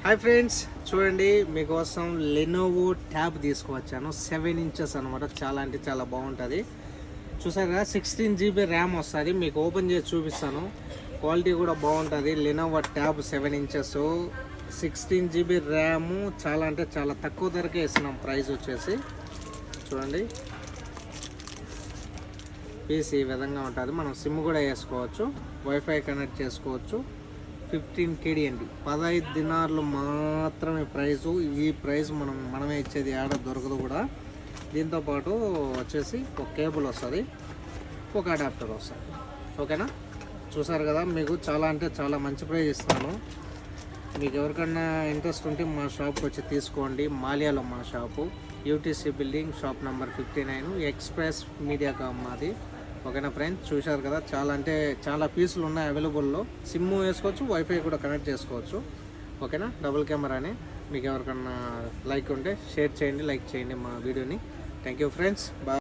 Hi friends, చూడండి మీకోసం Lenovo tab తీసుకువచ్చాను. 7 inches అనమాట. చాలా అంటే చాలా బాగుంటుంది. చూసారా, 16 GB ర్యామ్ వస్తుంది. మీకు ఓపెన్ చేసి చూపిస్తాను. క్వాలిటీ కూడా బాగుంటుంది. Lenovo tab 7 inches 16 GB RAM. చాలా అంటే చాలా తక్కువ ధరకే ఇస్తున్నాం. ప్రైస్ వచ్చేసి చూడండి, పీస్ ఈ విధంగా ఉంటుంది. మనం సిమ్ కూడా వేసుకోవచ్చు, వైఫై కనెక్ట్ చేసుకోవచ్చు. 15 KD అండి. 15 దినార్లు మాత్రమే ప్రైజు. ఈ ప్రైస్ మనమే ఇచ్చేది ఆడ దొరకదు కూడా. దీంతోపాటు వచ్చేసి ఒక కేబుల్ వస్తుంది, ఒక అడాప్టర్ వస్తుంది. ఓకేనా, చూసారు కదా. మీకు చాలా అంటే చాలా మంచి ప్రైస్ ఇస్తాను. మీకు ఎవరికన్నా ఇంట్రెస్ట్ ఉంటే మా షాప్కి వచ్చి తీసుకోండి. మాలియాలో మా shop, UTC building, shop number 59, express media com మాది. ఓకేనా ఫ్రెండ్స్, చూశారు కదా. చాలా అంటే చాలా పీసులు ఉన్నాయి అవైలబుల్లో. సిమ్ వేసుకోవచ్చు, వైఫై కూడా కనెక్ట్ చేసుకోవచ్చు. ఓకేనా, డబుల్ కెమెరానే. మీకు ఎవరికన్నా లైక్ ఉంటే షేర్ చేయండి, లైక్ చేయండి మా వీడియోని. Thank you friends, bye.